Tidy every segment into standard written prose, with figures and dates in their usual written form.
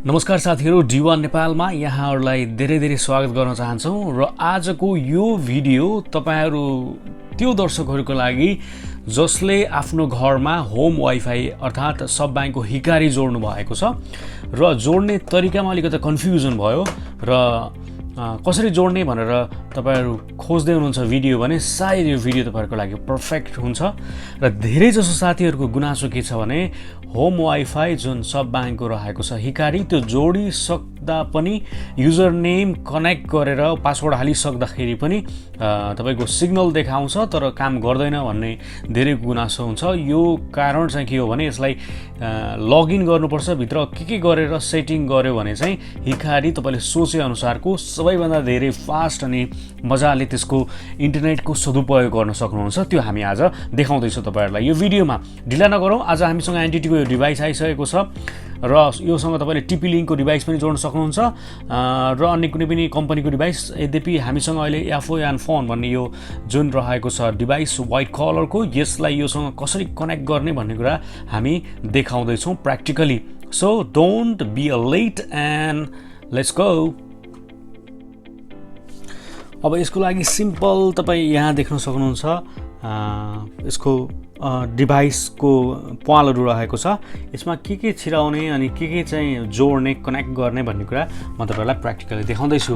नमस्कार साथीहरु, D1 नेपालमा यहाँहरुलाई धेरै स्वागत गर्न चाहन्छौं र आजको यो भिडियो तपाईहरु त्यो दर्शकहरुको लागि जसले आफ्नो घरमा होम वाइफाई अर्थात सबब्याङ्कको हिकारी जोड्नु भएको छ र जोड्ने तरिकामा अलिकति कन्फ्युजन भयो र कसरी जोड्ने भनेर तपाईहरु खोज्दै हुनुहुन्छ भिडियो भने सायद यो भिडियो तपाईहरुको लागि पर्फेक्ट हुन्छ र धेरै जसो साथीहरुको गुनासो के छ भने होम वाइफाई जुन सबब्याङ्कको रहेको छ हिकारी त्यो जोडिसक्दा पनि युजर नेम कनेक्ट गरेर पासवर्ड हालिसक्दाखेरि पनि तपाईको सिग्नल देखाउँछ तर काम गर्दैन भन्ने धेरै गुनासो हुन्छ। यो कारण चाहिँ के हो भने यसलाई लगइन गर्नुपर्छ, भित्र के गरेर सेटिङ गर्यो भने चाहिँ हिकारी तपाईले सोचे अनुसारको सबैभन्दा धेरै फास्ट अनि मजाले त्यसको इन्टरनेटको सदुपयोग गर्न सक्नुहुन्छ। त्यो हामी आज देखाउँदैछौँ तपाईहरुलाई यो भिडियोमा। ढिला नगरौँ, आज हामीसँग एन्टिटीको यो डिभाइस आइसकेको छ र योसँग तपाईले टिपीलिङ्कको डिभाइस पनि जोड्न सक्नुहुन्छ र अन्य कुनै पनि कम्पनीको डिभाइस। यद्यपि हामीसँग अहिले एफओएन फोन भन्ने यो जुन रहेको छ डिभाइस व्हाइट कलरको, यसलाई योसँग कसरी कनेक्ट गर्ने भन्ने कुरा हामी देखाउँदैछौँ practically. So don't be a late and let's go. अब यसको लागि सिम्पल तपाईँ यहाँ देख्न सक्नुहुन्छ यसको डिभाइसको प्वालहरू रहेको छ। यसमा के छिराउने अनि के चाहिँ जोड्ने कनेक्ट गर्ने भन्ने कुरा म तपाईहरुलाई प्र्याक्टिकली देखाउँदैछु।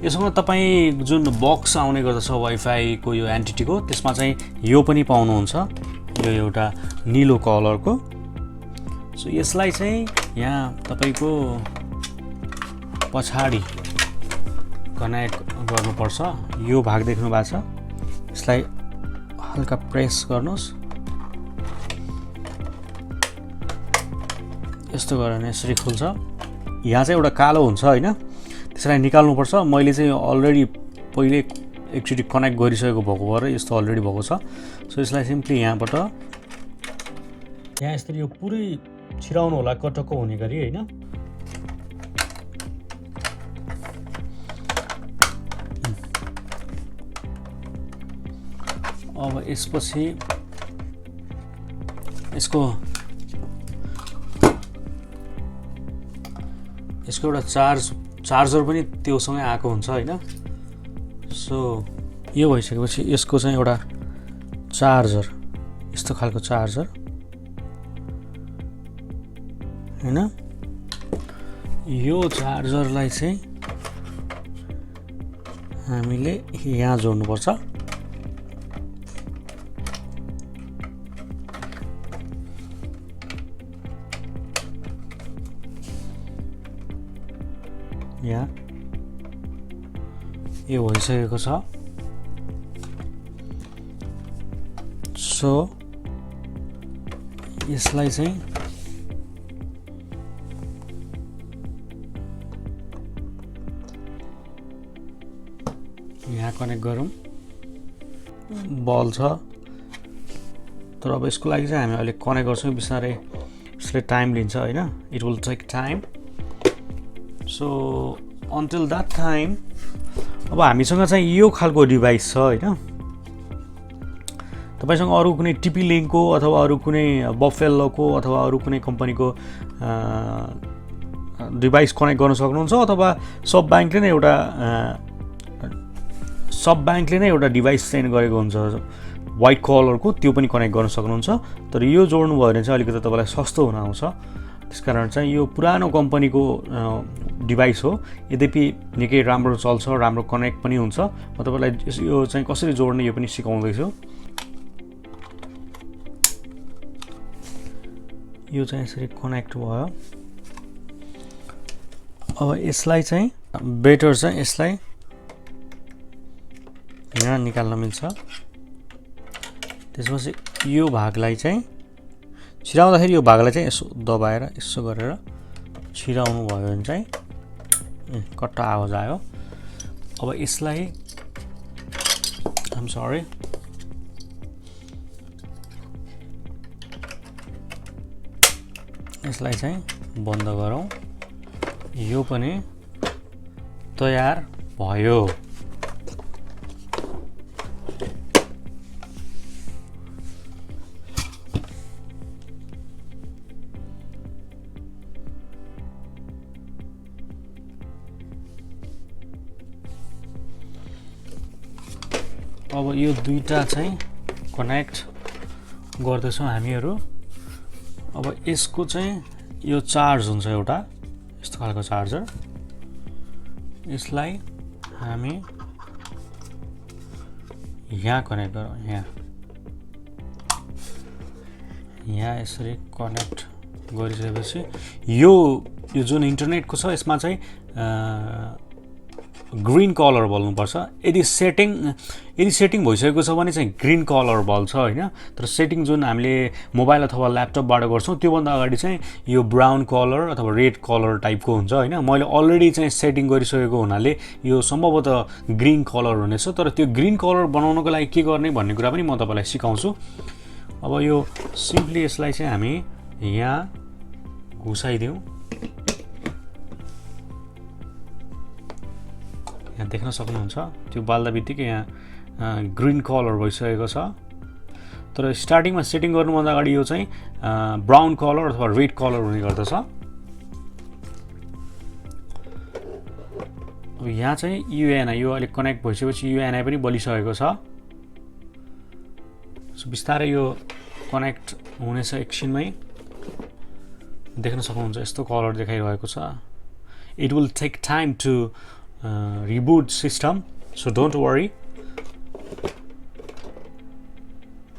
यसमा तपाईँ जुन बक्स आउने गर्दछ वाइफाईको यो एन्टिटीको, त्यसमा चाहिँ यो पनि पाउनुहुन्छ, यो एउटा नीलो कलरको। सो यसलाई चाहिँ यहाँ तपाईको पछाडि कनेक्ट गर्नुपर्छ। यो भाग देख्नु भएको छ, यसलाई हल्का प्रेस गर्नुस्, यस्तो गरेर यसरी खुल्छ। यहाँ चाहिँ एउटा कालो हुन्छ हैन, त्यसलाई निकाल्नुपर्छ। मैले चाहिँ अलरेडी पहिले एकचोटि कनेक्ट गरिसकेको भएको भएर यस्तो अलरेडी भएको छ। सो यसलाई सिम्पली यहाँबाट यहाँ यसरी यो पुरै छिराउनु होला कटक्क हुने गरी हैन। अब यसपछि यसको एउटा चार्जर पनि त्योसँगै आएको हुन्छ हैन। सो यो भइसकेपछि यसको चाहिँ एउटा चार्जर, यस्तो खालको चार्जर हैन। यो चार्जरलाई चाहिँ हामीले यहाँ जोड्नुपर्छ। यहाँ यो भइसकेको छ। सो यसलाई चाहिँ यहाँ कनेक्ट गरौँ। बल छ तर अब यसको लागि चाहिँ हामी अहिले कनेक्ट गर्छौँ, बिस्तारै यसले टाइम लिन्छ हैन, it will take time. So until that time अब हामीसँग चाहिँ यो खालको डिभाइस छ हैन। तपाईसँग अरू कुनै टिपीलिङ्कको अथवा अरू कुनै बफेलोको अथवा अरू कुनै कम्पनीको डिभाइस कनेक्ट गर्न सक्नुहुन्छ, अथवा सबब्याङ्कले नै एउटा डिभाइस सेन्ड गरेको हुन्छ व्हाइट कलरको, त्यो पनि कनेक्ट गर्न सक्नुहुन्छ। तर यो जोड्नु भयो भने चाहिँ अलिकति तपाईलाई सस्तो हुन आउँछ। त्यसकारण चाहिँ यो पुरानो कम्पनीको डिभाइस हो, यद्यपि निकै राम्रो चल्छ, राम्रो कनेक्ट पनि हुन्छ। म तपाईलाई यो चाहिँ कसरी जोड्ने यो पनि सिकाउँदैछु। यो चाहिँ यसरी कनेक्ट भयो। अब यसलाई चाहिँ बेटर चाहिँ यसलाई यहाँ निकाल्न मिल्छ। त्यसपछि यो भागलाई चाहिँ छिराउँदाखेरि यो भागलाई चाहिँ यसो दबाएर यसो गरेर छिराउनु भयो भने चाहिँ कट्टा आवाज आयो। अब यसलाई यसलाई चाहिँ बन्द गरौँ। यो पनि तयार भयो। अब यो दुईटा चाहिँ कनेक्ट गर्दैछौँ हामीहरू। अब यसको चाहिँ यो चार्ज हुन्छ एउटा यस्तो खालको चार्जर, यसलाई हामी यहाँ कनेक्ट गरौँ। यहाँ यसरी कनेक्ट गरिसकेपछि यो जुन इन्टरनेटको छ यसमा चाहिँ ग्रीन कलर बल्नुपर्छ। यदि सेटिङ भइसकेको छ भने चाहिँ ग्रीन कलर बल्छ हैन। तर सेटिङ जुन हामीले मोबाइल अथवा ल्यापटपबाट गर्छौँ त्योभन्दा अगाडि चाहिँ यो ब्राउन कलर अथवा रेड कलर टाइपको हुन्छ हैन। मैले अलरेडी चाहिँ सेटिङ गरिसकेको हुनाले यो सम्भवतः ग्रीन कलर हुनेछ। तर त्यो ग्रीन कलर बनाउनको लागि के गर्ने भन्ने कुरा पनि म तपाईलाई सिकाउँछु। अब यो सिम्पली यसलाई चाहिँ हामी यहाँ घुसाइदिउँ। यहाँ देख्न सक्नुहुन्छ त्यो बाल्दा बित्तिकै यहाँ ग्रीन कलर भइसकेको छ। तर स्टार्टिङमा सेटिङ गर्नुभन्दा अगाडि यो चाहिँ ब्राउन कलर अथवा रेड कलर हुने गर्दछ। अब यहाँ चाहिँ युएनआई यो अहिले कनेक्ट भइसकेपछि युएनआई पनि बलिसकेको छ। सो बिस्तारै यो कनेक्ट हुनेछ एकछिनमै। देख्न सक्नुहुन्छ यस्तो कलर देखाइरहेको छ। It will take time to reboot system, so don't worry।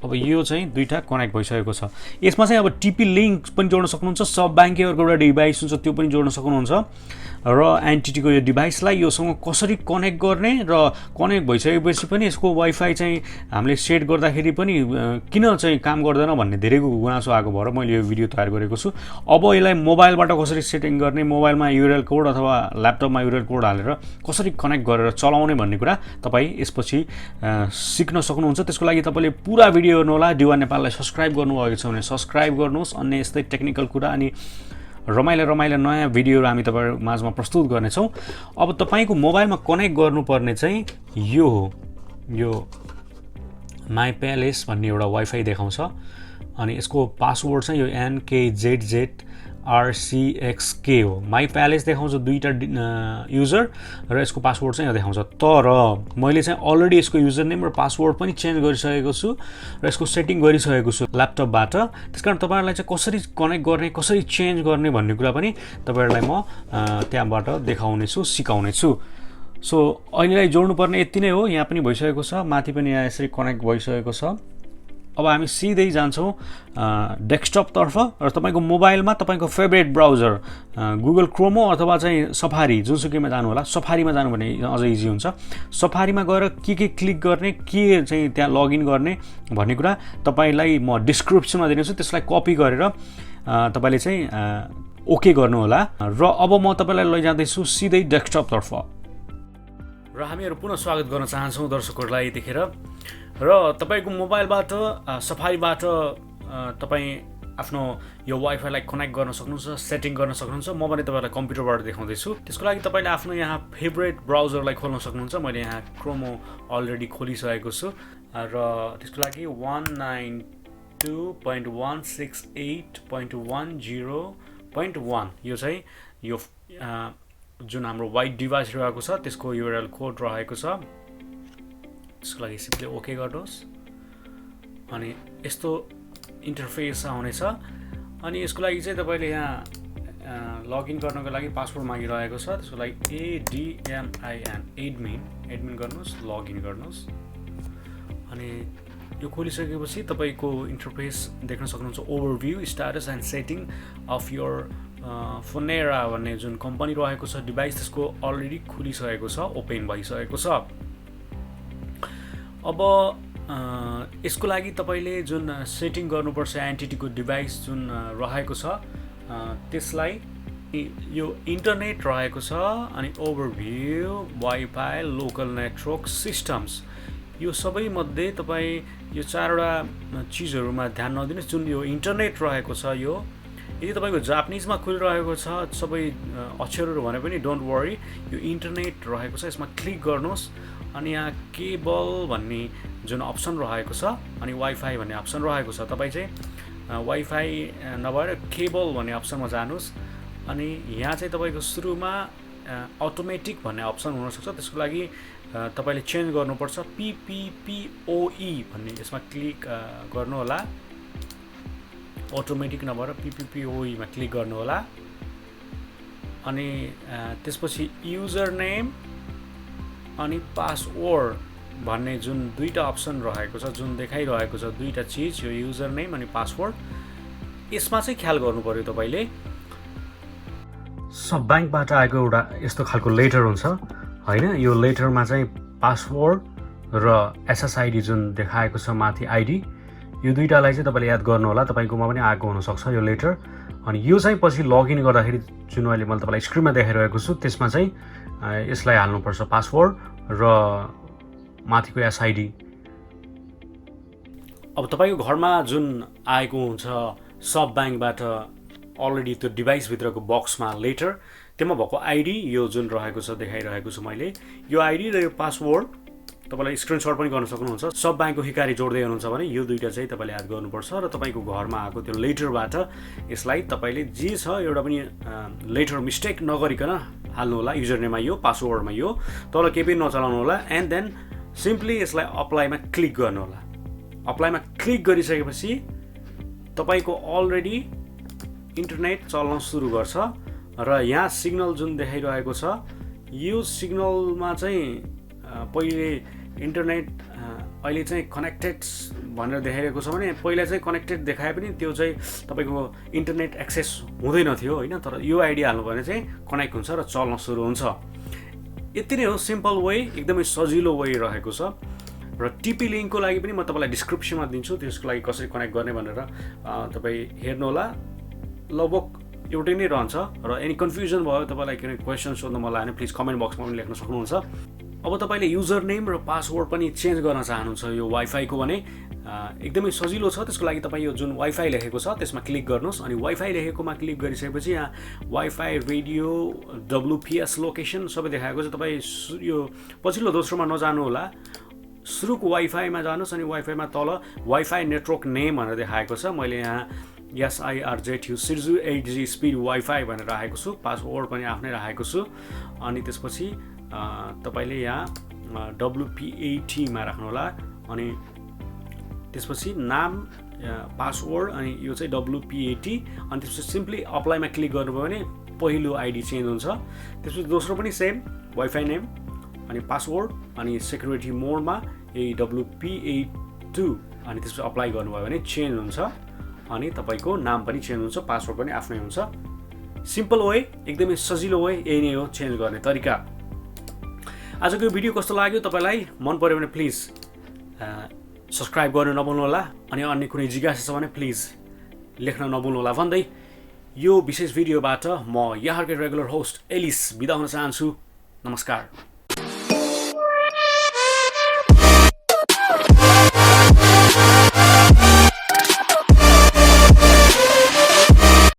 अब यो चाहिँ दुईटा कनेक्ट भइसकेको छ। यसमा चाहिँ अब टिपी लिङ्क पनि जोड्न सक्नुहुन्छ। सफ्टब्याङ्कको एउटा डिभाइस हुन्छ त्यो पनि जोड्न सक्नुहुन्छ। र एन्टिटीको यो डिभाइसलाई योसँग कसरी कनेक्ट गर्ने र कनेक्ट भइसकेपछि पनि यसको वाइफाई चाहिँ हामीले सेट गर्दाखेरि पनि किन चाहिँ काम गर्दैन भन्ने धेरैको गुनासो आएको भएर मैले यो भिडियो तयार गरेको छु। अब यसलाई मोबाइलबाट कसरी सेटिङ गर्ने, मोबाइलमा युआरएल कोड अथवा ल्यापटपमा युआरएल कोड हालेर कसरी कनेक्ट गरेर चलाउने भन्ने कुरा तपाईँ यसपछि सिक्न सक्नुहुन्छ। त्यसको लागि तपाईँले पुरा भिडियो हेर्नुहोला। डिवा नेपाललाई सब्सक्राइब गर्नुभएको छ भने सब्सक्राइब गर्नुहोस्। अन्य यस्तै टेक्निकल कुरा अनि रमाइलो नयाँ भिडियोहरू हामी तपाईहरु माझमा प्रस्तुत गर्नेछौँ। अब तपाईको मोबाइलमा कनेक्ट गर्नुपर्ने चाहिँ यो हो। यो माई प्यालेस भन्ने एउटा वाइफाई देखाउँछ अनि यसको पासवर्ड चाहिँ यो NKZZRCXK हो। माई प्यालेस देखाउँछ दुईटा युजर र यसको पासवर्ड चाहिँ यो देखाउँछ। तर मैले चाहिँ अलरेडी यसको युजर नेम र पासवर्ड पनि चेन्ज गरिसकेको छु र यसको सेटिङ गरिसकेको छु ल्यापटपबाट। त्यसकारण तपाईहरुलाई चाहिँ कसरी कनेक्ट गर्ने, कसरी चेन्ज गर्ने भन्ने कुरा पनि तपाईहरुलाई म त्यहाँबाट देखाउने छु, सिकाउने छु। सो अहिलेलाई जोड्नुपर्ने यति नै हो। यहाँ पनि भइसकेको छ, माथि पनि यहाँ यसरी कनेक्ट भइसकेको छ। अब हामी सिधै जान्छौँ डेस्कटपतर्फ र तपाईको मोबाइलमा तपाईको फेभरेट ब्राउजर गुगल क्रोम अथवा चाहिँ सफारी जुनसुकैमा जानु होला। सफारीमा जानु भने अझ इजी हुन्छ। सफारीमा गएर के क्लिक गर्ने, के चाहिँ त्यहाँ लगइन गर्ने भन्ने कुरा तपाईलाई म डिस्क्रिप्सनमा दिनेछु। त्यसलाई कपी गरेर तपाईले चाहिँ ओके गर्नु होला। र अब म तपाईलाई लैजाँदैछु सिधै डेस्कटपतर्फ। र हामीहरु पुनः स्वागत गर्न चाहन्छौँ दर्शकहरुलाई यतिखेर। र तपाईको मोबाइलबाट सफारीबाट तपाई आफ्नो यो वाइफाईलाई कनेक्ट गर्न सक्नुहुन्छ, सेटिङ गर्न सक्नुहुन्छ। म पनि तपाईलाई कम्प्युटरबाट देखाउँदैछु। त्यसको लागि तपाईले आफ्नो यहाँ फेभरेट ब्राउजरलाई खोल्न सक्नुहुन्छ। मैले यहाँ क्रोम अलरेडी खोलिसकेको छु र त्यसको लागि 192.168.10.1 यो चाहिँ यो जुन हाम्रो वाइट डिभाइस रहेको छ त्यसको युआरएल कोड रहेको छ। त्यसको लागि सिम्पली ओके गर्नुहोस् अनि यस्तो इन्टरफेस आउनेछ। अनि यसको लागि चाहिँ तपाईले यहाँ लगइन गर्नको लागि पासवर्ड मागिरहेको छ। त्यसको लागि एडमिन गर्नुहोस्, लगइन गर्नुहोस्। अनि यो खोलिसकेपछि तपाईको इन्टरफेस देख्न सक्नुहुन्छ। Overview, status and setting of your Fonera भन्ने जुन कम्पनी रहेको छ डिभाइस त्यसको अलरेडी खुलिसकेको छ, ओपन भइसकेको छ। अब यसको लागि तपाईले जुन सेटिङ गर्नुपर्छ एन्टिटीको डिभाइस जुन रहेको छ त्यसलाई यो इन्टरनेट रहेको छ अनि overview, wifi, local network systems यो सबै मध्ये तपाई यो चारवटा चीजहरुमा ध्यान नदिनुस्। जुन यो इन्टरनेट रहेको छ यो यदि तपाईको जापानिजमा खुलिरहेको छ सबै अक्षरहरु भने पनि डोन्ट वरी, यो इन्टरनेट रहेको छ यसमा क्लिक गर्नुहोस्। अनि यहाँ केबल भन्ने जुन अप्सन रहेको छ अनि वाइफाई भन्ने अप्सन रहेको छ। तपाई चाहिँ वाइफाई नभएर केबल भन्ने अप्सनमा जानुस्। अनि यहाँ चाहिँ तपाईको सुरुमा अटोमेटिक भन्ने अप्सन हुन सक्छ। त्यसको लागि तपाईले चेन्ज गर्नुपर्छ PPPoE भन्ने यसमा क्लिक गर्नु होला अटोमेटिक नभएर PPPoE मा क्लिक गर्नु होला अनि त्यसपछि युजर नेम अनि पासवर्ड भन्ने जुन दुईटा अप्सन रहेको छ जुन देखाइरहेको छ दुईटा चीज यो युजर नेम अनि पासवर्ड यसमा चाहिँ ख्याल गर्नु पर्यो तपाईले सब बैंकबाट आएको एउटा यस्तो खालको लेटर हुन्छ हैन यो लेटरमा चाहिँ पासवर्ड र SSID जुन देखाएको छ माथि आइडी यो दुईटालाई चाहिँ तपाईले याद गर्नु होला तपाईकोमा पनि आएको हुन सक्छ यो लेटर अनि यो चाहिँ पछि लगइन गर्दाखेरि जुन अहिले मैले तपाईलाई स्क्रिनमा देखाइरहेको छु त्यसमा चाहिँ यसलाई हाल्नु पर्छ पासवर्ड र माथिको SID अब तपाईको घरमा जुन आएको हुन्छ सब बैंकबाट अलरेडी त्यो डिभाइस भित्रको बक्समा लेटर त्यसमा भएको आइडी यो जुन रहेको छ देखाइरहेको छु मैले यो आइडी र यो पासवर्ड तपाईलाई स्क्रिनशट पनि गर्न सक्नुहुन्छ सब बैंकको हिकारी जोड्दै हुनुहुन्छ भने यो दुईटा चाहिँ तपाईले याद गर्नुपर्छ र तपाईको घरमा आएको त्यो लेटरबाट यसलाई तपाईले जे छ एउटा पनि लेटर मिस्टेक नगरिकन हाल्नु होला युजर नेममा यो पासवर्डमा यो तर केही पनि नचलाउनु होला एन्ड देन सिम्पली यसलाई अप्लाईमा क्लिक गर्नु होला अप्लाईमा क्लिक गरिसकेपछि तपाईको अलरेडी इन्टरनेट चल्न सुरु गर्छ र यहाँ सिग्नल जुन देखाइरहेको छ यो सिग्नलमा चाहिँ पहिले इन्टरनेट अहिले चाहिँ कनेक्टेड भनेर देखाइरहेको छ भने पहिला चाहिँ कनेक्टेड देखाए पनि त्यो चाहिँ तपाईको इन्टरनेट एक्सेस हुँदैन थियो हैन तर यो आइडी हाल्नु भने चाहिँ कनेक्ट हुन्छ र चल्न सुरु हुन्छ यति नै हो सिम्पल वे एकदमै सजिलो वे रहेको छ र Tplink को लागि पनि म तपाईलाई डिस्क्रिप्सनमा दिन्छु त्यसको लागि कसरी कनेक्ट गर्ने भनेर तपाई हेर्नु होला लगभग एउटै नै रहन्छ र एनी कन्फ्युजन भयो तपाईलाई कुनै क्वेशन सोध्न मन लाग्यो भने प्लिज कमेन्ट बक्समा पनि लेख्न सक्नुहुन्छ अब तपाईले युजर नेम र पासवर्ड पनि चेन्ज गर्न चाहनुहुन्छ यो वाइफाई को भने एकदमै सजिलो छ त्यसको लागि तपाई यो जुन वाइफाई लेखेको छ त्यसमा क्लिक गर्नुस् अनि वाइफाई लेखेकोमा क्लिक गरिसकेपछि यहाँ वाइफाई रेडियो WPS लोकेसन सबै देखाएको छ तपाई यो पछिल्लो दोस्रोमा नजानु होला सुरुको वाइफाईमा जानुस् अनि वाइफाईमा तल वाइफाई नेटवर्क नेम भनेर देखाएको छ मैले यहाँ SIRZ सिर्जु 8G स्पिड वाइफाई भनेर राखेको छु पासवर्ड पनि आफ्नै राखेको छु अनि त्यसपछि तपाईले यहाँ WP80 मा राख्नु होला अनि त्यसपछि नाम पासवर्ड अनि यो चाहिँ WP80 अनि त्यसपछि सिम्पली अप्लाईमा क्लिक गर्नुभयो भने पहिलो आइडी चेन्ज हुन्छ त्यसपछि दोस्रो पनि सेम वाइफाई नेम अनि पासवर्ड अनि सेक्युरिटी मोडमा यही WP82 अनि त्यसपछि अप्लाई गर्नुभयो भने चेन्ज हुन्छ अनि तपाईको नाम पनि चेन्ज हुन्छ पासवर्ड पनि आफ्नै हुन्छ सिम्पल वे एकदमै सजिलो वे यही नै हो चेन्ज गर्ने तरिका आजको यो भिडियो कस्तो लाग्यो तपाईलाई मन पर्यो भने प्लिज सब्स्क्राइब गर्न नभुल्नु होला अनि अन्य कुनै जिज्ञासा छ भने प्लिज लेख्न नभुल्नु होला भन्दै यो विशेष भिडियोबाट म यहाँहरुको रेगुलर होस्ट एलिस बिदा हुन चाहन्छु नमस्कार